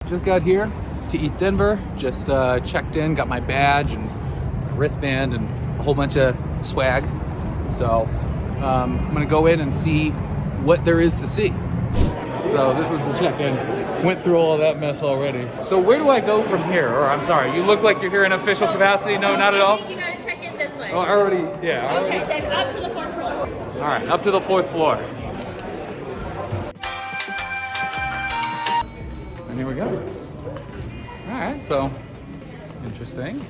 just got here to ETH Denver. Just checked in, got my badge and wristband and a whole bunch of swag. So I'm gonna go in and see what there is to see. So this was the check-in. Went through all of that mess already. So where do I go from here? Or I'm sorry, you look like you're here in official capacity. No, not at all? You gotta check in this way. Oh, I already, yeah. Okay, then up to the 4th floor. All right, up to the 4th floor. And here we go. All right, so interesting.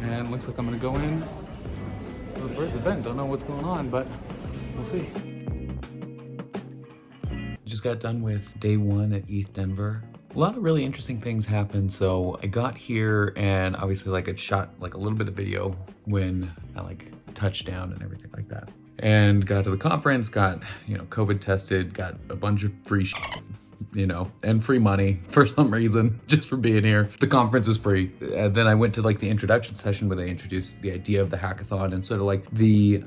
And looks like I'm gonna go in for the first event. Don't know what's going on, but we'll see. Just got done with day 1 at ETH Denver. A lot of really interesting things happened. So I got here and obviously I shot a little bit of video when I touched down and everything like that. And got to the conference, got, COVID tested, got a bunch of free and free money for some reason, just for being here. The conference is free. Then I went to the introduction session where they introduced the idea of the hackathon and sort of the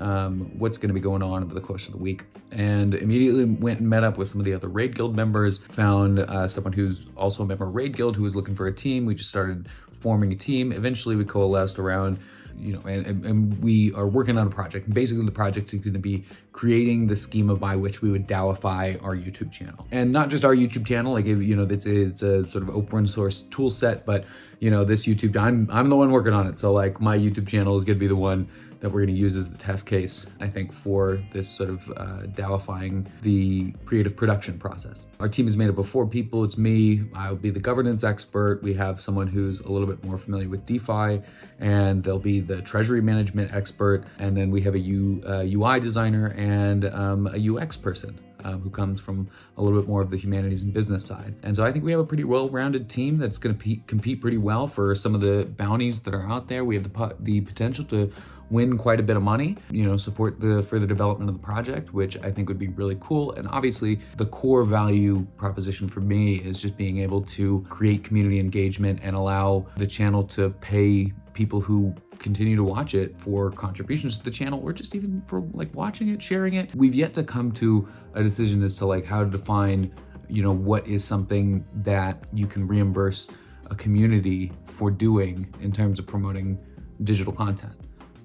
what's going to be going on over the course of the week. And immediately went and met up with some of the other Raid Guild members, found someone who's also a member of Raid Guild who was looking for a team. We just started forming a team. Eventually we coalesced around and we are working on a project. And basically the project is going to be creating the schema by which we would DAOify our YouTube channel. And not just our YouTube channel, it's a sort of open source tool set, but this YouTube, I'm the one working on it. So my YouTube channel is going to be the one that we're going to use as the test case, I think, for this sort of DAOifying the creative production process. Our team is made up of 4 people. It's me, I'll be the governance expert. We have someone who's a little bit more familiar with DeFi, and there'll be the treasury management expert. And then we have a UI designer and a UX person. Who comes from a little bit more of the humanities and business side. And so I think we have a pretty well-rounded team that's going to compete pretty well for some of the bounties that are out there. We have the potential to win quite a bit of money, support the further development of the project, which I think would be really cool. And obviously the core value proposition for me is just being able to create community engagement and allow the channel to pay people who continue to watch it for contributions to the channel, or just even for watching it, sharing it. We've yet to come to a decision as to how to define, what is something that you can reimburse a community for doing in terms of promoting digital content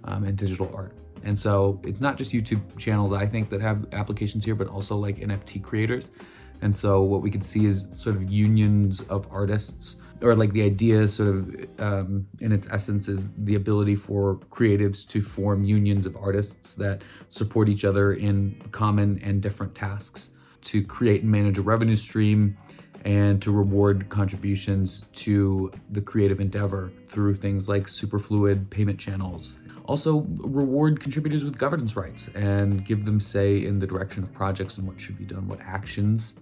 and digital art. And so it's not just YouTube channels, I think, that have applications here, but also NFT creators. And so what we could see is sort of unions of artists, or the idea sort of in its essence is the ability for creatives to form unions of artists that support each other in common and different tasks to create and manage a revenue stream and to reward contributions to the creative endeavor through things like superfluid payment channels. Also reward contributors with governance rights and give them say in the direction of projects and what should be done, what actions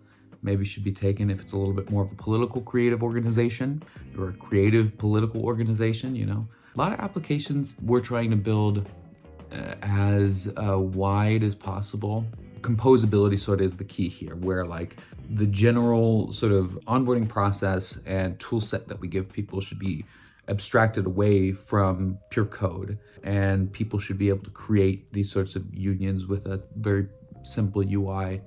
maybe should be taken if it's a little bit more of a political creative organization or a creative political organization. A lot of applications we're trying to build as wide as possible. Composability sort of is the key here, where the general sort of onboarding process and tool set that we give people should be abstracted away from pure code, and people should be able to create these sorts of unions with a very simple UI,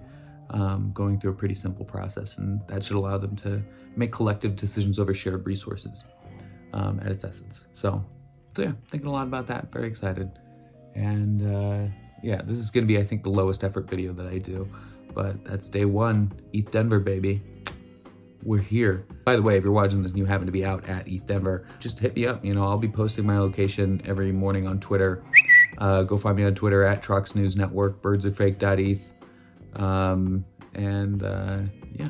going through a pretty simple process, and that should allow them to make collective decisions over shared resources at its essence. So yeah, thinking a lot about that, very excited. And yeah, this is gonna be, I think, the lowest effort video that I do, but that's day 1, ETH Denver, baby. We're here. By the way, if you're watching this and you happen to be out at ETH Denver, just hit me up. I'll be posting my location every morning on Twitter. Go find me on Twitter at Trox News Network, birdsarefake.eth. Yeah.